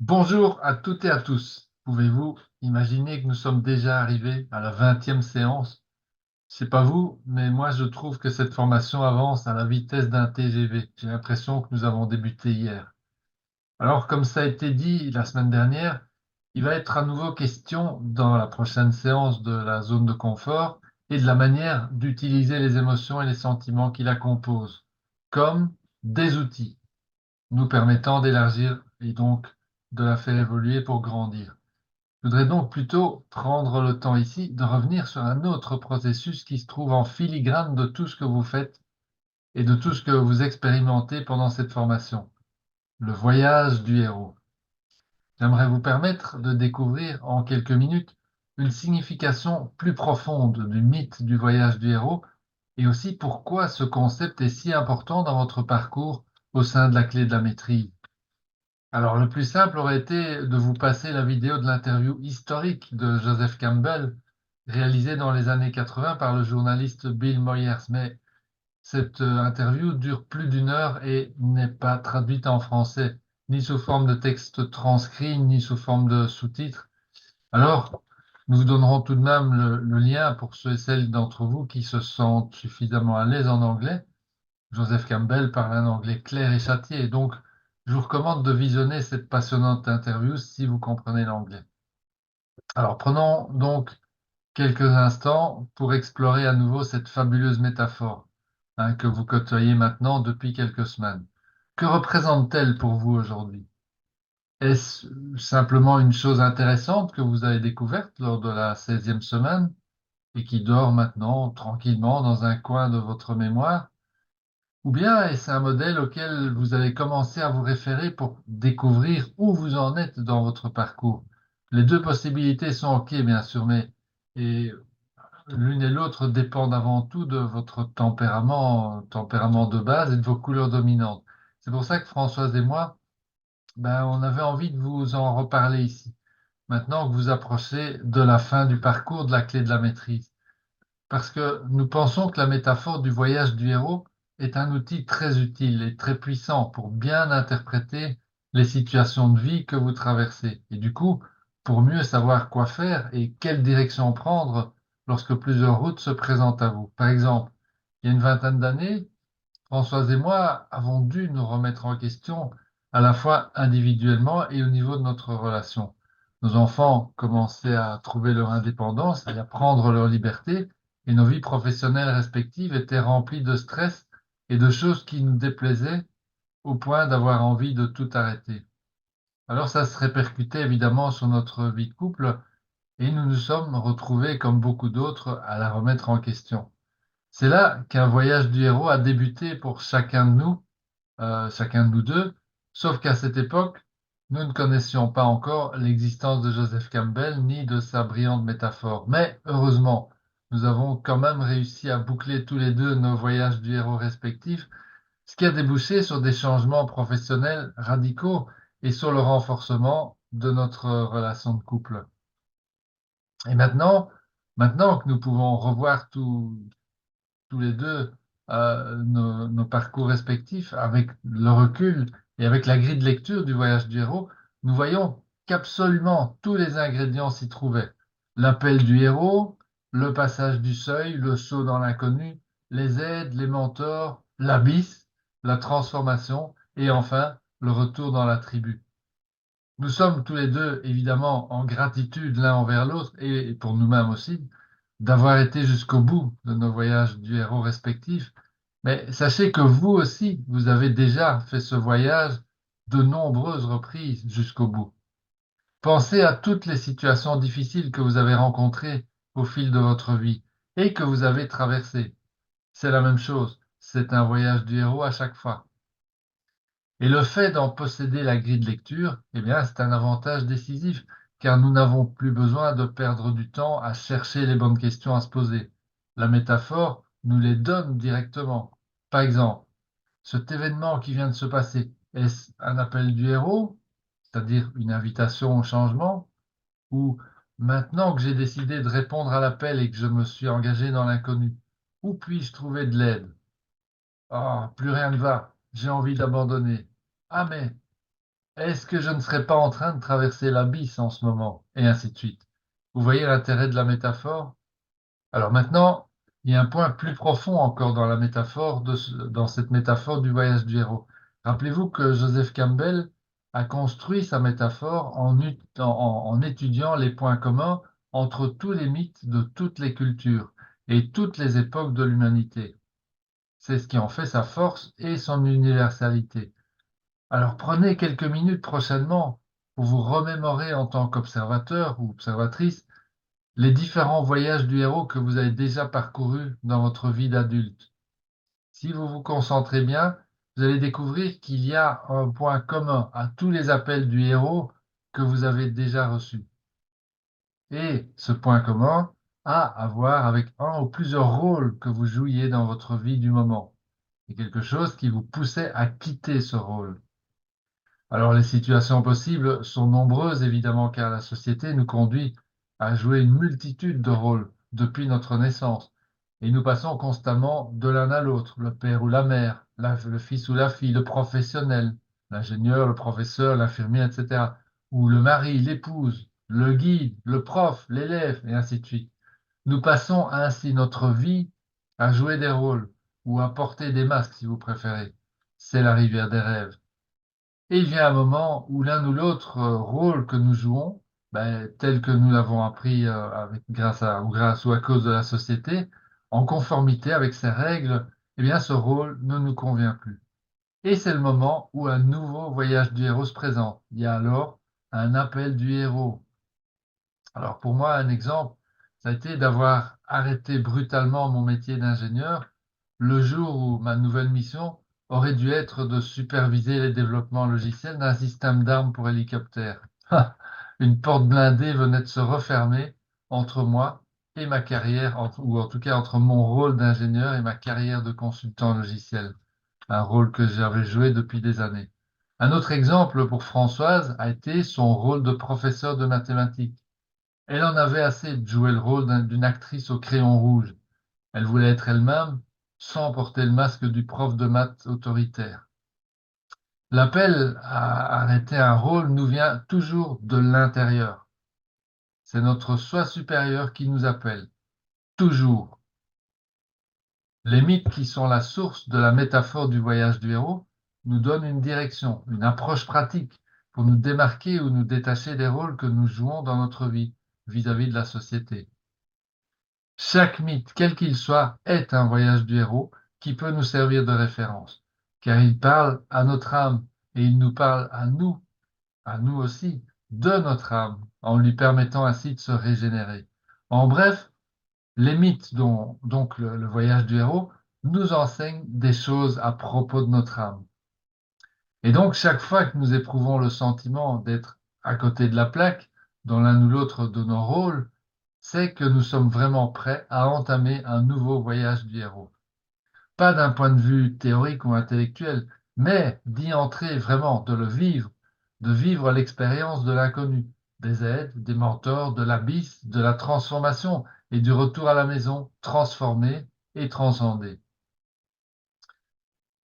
Bonjour à toutes et à tous. Pouvez-vous imaginer que nous sommes déjà arrivés à la 20e séance? C'est pas vous, mais moi je trouve que cette formation avance à la vitesse d'un TGV. J'ai l'impression que nous avons débuté hier. Alors, comme ça a été dit la semaine dernière, il va être à nouveau question dans la prochaine séance de la zone de confort et de la manière d'utiliser les émotions et les sentiments qui la composent, comme des outils nous permettant d'élargir et donc de la faire évoluer pour grandir. Je voudrais donc plutôt prendre le temps ici de revenir sur un autre processus qui se trouve en filigrane de tout ce que vous faites et de tout ce que vous expérimentez pendant cette formation, le voyage du héros. J'aimerais vous permettre de découvrir en quelques minutes une signification plus profonde du mythe du voyage du héros et aussi pourquoi ce concept est si important dans votre parcours au sein de la clé de la maîtrise. Alors, le plus simple aurait été de vous passer la vidéo de l'interview historique de Joseph Campbell, réalisée dans les années 80 par le journaliste Bill Moyers. Mais cette interview dure plus d'une heure et n'est pas traduite en français, ni sous forme de texte transcrit, ni sous forme de sous-titres. Alors, nous vous donnerons tout de même le lien pour ceux et celles d'entre vous qui se sentent suffisamment à l'aise en anglais. Joseph Campbell parle un anglais clair et châtié, et donc je vous recommande de visionner cette passionnante interview si vous comprenez l'anglais. Alors prenons donc quelques instants pour explorer à nouveau cette fabuleuse métaphore que vous côtoyez maintenant depuis quelques semaines. Que représente-t-elle pour vous aujourd'hui? Est-ce simplement une chose intéressante que vous avez découverte lors de la 16e semaine et qui dort maintenant tranquillement dans un coin de votre mémoire? Ou bien est-ce un modèle auquel vous avez commencé à vous référer pour découvrir où vous en êtes dans votre parcours? Les deux possibilités sont OK, bien sûr, mais et l'une et l'autre dépendent avant tout de votre tempérament de base et de vos couleurs dominantes. C'est pour ça que Françoise et moi, ben, on avait envie de vous en reparler ici, maintenant que vous approchez de la fin du parcours de la clé de la maîtrise. Parce que nous pensons que la métaphore du voyage du héros est un outil très utile et très puissant pour bien interpréter les situations de vie que vous traversez. Et du coup, pour mieux savoir quoi faire et quelle direction prendre lorsque plusieurs routes se présentent à vous. Par exemple, il y a une vingtaine d'années, Françoise et moi avons dû nous remettre en question à la fois individuellement et au niveau de notre relation. Nos enfants commençaient à trouver leur indépendance et à prendre leur liberté, et nos vies professionnelles respectives étaient remplies de stress et de choses qui nous déplaisaient au point d'avoir envie de tout arrêter. Alors ça se répercutait évidemment sur notre vie de couple et nous nous sommes retrouvés, comme beaucoup d'autres, à la remettre en question. C'est là qu'un voyage du héros a débuté pour chacun de nous deux, sauf qu'à cette époque, nous ne connaissions pas encore l'existence de Joseph Campbell ni de sa brillante métaphore. Mais heureusement, nous avons quand même réussi à boucler tous les deux nos voyages du héros respectifs, ce qui a débouché sur des changements professionnels radicaux et sur le renforcement de notre relation de couple. Et maintenant que nous pouvons revoir tous les deux nos parcours respectifs, avec le recul et avec la grille de lecture du voyage du héros, nous voyons qu'absolument tous les ingrédients s'y trouvaient. L'appel du héros, le passage du seuil, le saut dans l'inconnu, les aides, les mentors, l'abysse, la transformation et enfin le retour dans la tribu. Nous sommes tous les deux évidemment en gratitude l'un envers l'autre et pour nous-mêmes aussi d'avoir été jusqu'au bout de nos voyages du héros respectifs. Mais sachez que vous aussi, vous avez déjà fait ce voyage de nombreuses reprises jusqu'au bout. Pensez à toutes les situations difficiles que vous avez rencontrées au fil de votre vie et que vous avez traversées. C'est la même chose, c'est un voyage du héros à chaque fois. Et le fait d'en posséder la grille de lecture, eh bien, c'est un avantage décisif, car nous n'avons plus besoin de perdre du temps à chercher les bonnes questions à se poser. La métaphore nous les donne directement. Par exemple, cet événement qui vient de se passer, est-ce un appel du héros, c'est-à-dire une invitation au changement, ou maintenant que j'ai décidé de répondre à l'appel et que je me suis engagé dans l'inconnu, où puis-je trouver de l'aide? Ah, plus rien ne va, j'ai envie d'abandonner. Ah mais Est-ce que je ne serais pas en train de traverser l'abysse en ce moment? Et ainsi de suite. Vous voyez l'intérêt de la métaphore? Alors maintenant, il y a un point plus profond encore dans la métaphore dans cette métaphore du voyage du héros. Rappelez-vous que Joseph Campbell a construit sa métaphore en étudiant les points communs entre tous les mythes de toutes les cultures et toutes les époques de l'humanité. C'est ce qui en fait sa force et son universalité. Alors prenez quelques minutes prochainement pour vous remémorer en tant qu'observateur ou observatrice les différents voyages du héros que vous avez déjà parcourus dans votre vie d'adulte. Si vous vous concentrez bien, vous allez découvrir qu'il y a un point commun à tous les appels du héros que vous avez déjà reçus. Et ce point commun a à voir avec un ou plusieurs rôles que vous jouiez dans votre vie du moment. Et quelque chose qui vous poussait à quitter ce rôle. Alors les situations possibles sont nombreuses évidemment car la société nous conduit à jouer une multitude de rôles depuis notre naissance et nous passons constamment de l'un à l'autre, le père ou la mère, le fils ou la fille, le professionnel, l'ingénieur, le professeur, l'infirmier, etc. ou le mari, l'épouse, le guide, le prof, l'élève et ainsi de suite. Nous passons ainsi notre vie à jouer des rôles ou à porter des masques si vous préférez. C'est la rivière des rêves. Et il vient un moment où l'un ou l'autre rôle que nous jouons, tel que nous l'avons appris grâce ou à cause de la société, en conformité avec ses règles, eh bien ce rôle ne nous convient plus. Et c'est le moment où un nouveau voyage du héros se présente. Il y a alors un appel du héros. Alors pour moi, un exemple, ça a été d'avoir arrêté brutalement mon métier d'ingénieur le jour où ma nouvelle mission aurait dû être de superviser les développements logiciels d'un système d'armes pour hélicoptères. Une porte blindée venait de se refermer entre moi et ma carrière, ou en tout cas entre mon rôle d'ingénieur et ma carrière de consultant logiciel, un rôle que j'avais joué depuis des années. Un autre exemple pour Françoise a été son rôle de professeur de mathématiques. Elle en avait assez de jouer le rôle d'une actrice au crayon rouge. Elle voulait être elle-même sans porter le masque du prof de maths autoritaire. L'appel à arrêter un rôle nous vient toujours de l'intérieur. C'est notre soi supérieur qui nous appelle, toujours. Les mythes qui sont la source de la métaphore du voyage du héros nous donnent une direction, une approche pratique pour nous démarquer ou nous détacher des rôles que nous jouons dans notre vie vis-à-vis de la société. Chaque mythe, quel qu'il soit, est un voyage du héros qui peut nous servir de référence, car il parle à notre âme et il nous parle à nous aussi, de notre âme, en lui permettant ainsi de se régénérer. En bref, les mythes, donc le voyage du héros, nous enseignent des choses à propos de notre âme. Et donc, chaque fois que nous éprouvons le sentiment d'être à côté de la plaque, dans l'un ou l'autre de nos rôles, c'est que nous sommes vraiment prêts à entamer un nouveau voyage du héros. Pas d'un point de vue théorique ou intellectuel, mais d'y entrer vraiment, de vivre l'expérience de l'inconnu, des aides, des mentors, de l'abysse, de la transformation et du retour à la maison transformé et transcendé.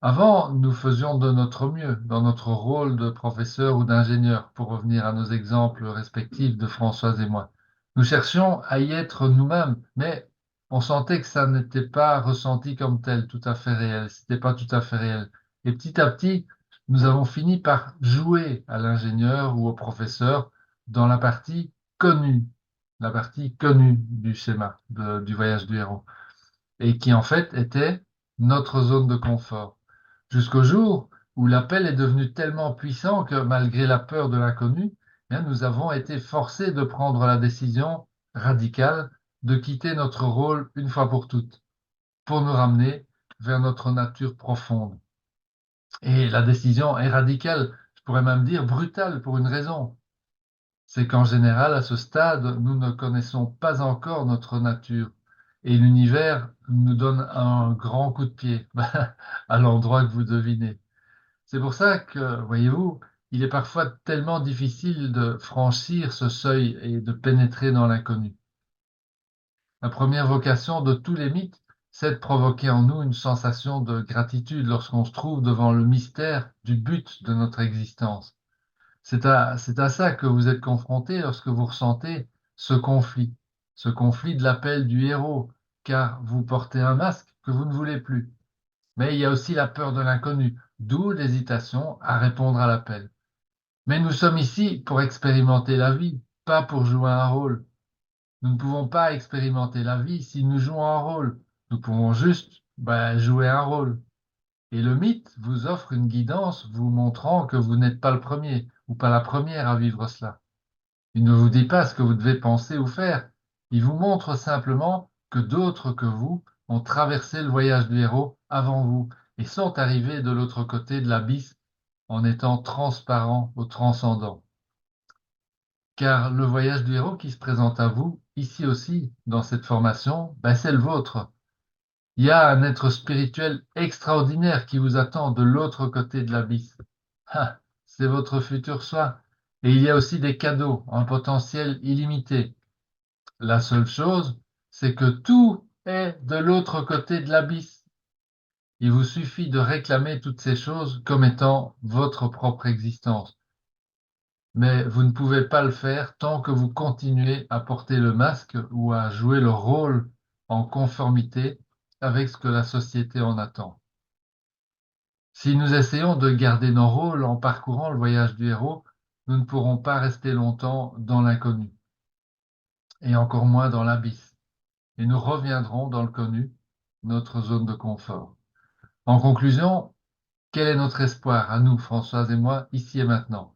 Avant, nous faisions de notre mieux dans notre rôle de professeur ou d'ingénieur, pour revenir à nos exemples respectifs de Françoise et moi. Nous cherchions à y être nous-mêmes, mais on sentait que ça n'était pas ressenti comme tel, tout à fait réel. C'était pas tout à fait réel. Et petit à petit, nous avons fini par jouer à l'ingénieur ou au professeur dans la partie connue du schéma du voyage du héros, et qui en fait était notre zone de confort. Jusqu'au jour où l'appel est devenu tellement puissant que, malgré la peur de l'inconnu, nous avons été forcés de prendre la décision radicale de quitter notre rôle une fois pour toutes, pour nous ramener vers notre nature profonde. Et la décision est radicale, je pourrais même dire brutale, pour une raison. C'est qu'en général, à ce stade, nous ne connaissons pas encore notre nature. Et l'univers nous donne un grand coup de pied à l'endroit que vous devinez. C'est pour ça que, voyez-vous, il est parfois tellement difficile de franchir ce seuil et de pénétrer dans l'inconnu. La première vocation de tous les mythes, c'est de provoquer en nous une sensation de gratitude lorsqu'on se trouve devant le mystère du but de notre existence. C'est à ça que vous êtes confronté lorsque vous ressentez ce conflit de l'appel du héros, car vous portez un masque que vous ne voulez plus. Mais il y a aussi la peur de l'inconnu, d'où l'hésitation à répondre à l'appel. Mais nous sommes ici pour expérimenter la vie, pas pour jouer un rôle. Nous ne pouvons pas expérimenter la vie si nous jouons un rôle. Nous pouvons juste jouer un rôle. Et le mythe vous offre une guidance vous montrant que vous n'êtes pas le premier ou pas la première à vivre cela. Il ne vous dit pas ce que vous devez penser ou faire. Il vous montre simplement que d'autres que vous ont traversé le voyage du héros avant vous et sont arrivés de l'autre côté de l'abysse en étant transparents au transcendant. Car le voyage du héros qui se présente à vous, ici aussi, dans cette formation, c'est le vôtre. Il y a un être spirituel extraordinaire qui vous attend de l'autre côté de l'abysse. Ah, c'est votre futur soi. Et il y a aussi des cadeaux, un potentiel illimité. La seule chose, c'est que tout est de l'autre côté de l'abysse. Il vous suffit de réclamer toutes ces choses comme étant votre propre existence. Mais vous ne pouvez pas le faire tant que vous continuez à porter le masque ou à jouer le rôle en conformité avec ce que la société en attend. Si nous essayons de garder nos rôles en parcourant le voyage du héros, nous ne pourrons pas rester longtemps dans l'inconnu, et encore moins dans l'abysse, et nous reviendrons dans le connu, notre zone de confort. En conclusion, quel est notre espoir à nous, Françoise et moi, ici et maintenant?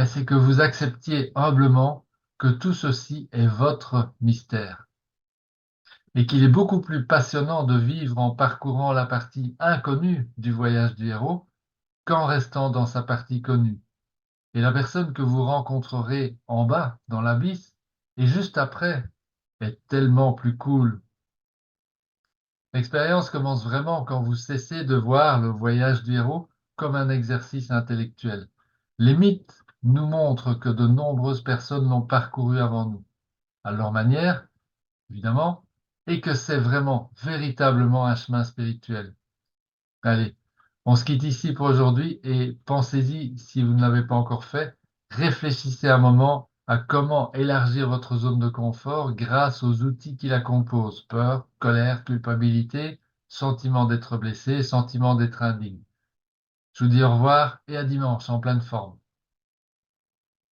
C'est que vous acceptiez humblement que tout ceci est votre mystère et qu'il est beaucoup plus passionnant de vivre en parcourant la partie inconnue du voyage du héros qu'en restant dans sa partie connue. Et la personne que vous rencontrerez en bas, dans l'abysse, et juste après, est tellement plus cool. L'expérience commence vraiment quand vous cessez de voir le voyage du héros comme un exercice intellectuel. Les mythes nous montrent que de nombreuses personnes l'ont parcouru avant nous, à leur manière, évidemment, et que c'est vraiment, véritablement un chemin spirituel. Allez, on se quitte ici pour aujourd'hui et pensez-y si vous ne l'avez pas encore fait. Réfléchissez un moment à comment élargir votre zone de confort grâce aux outils qui la composent. Peur, colère, culpabilité, sentiment d'être blessé, sentiment d'être indigne. Je vous dis au revoir et à dimanche en pleine forme.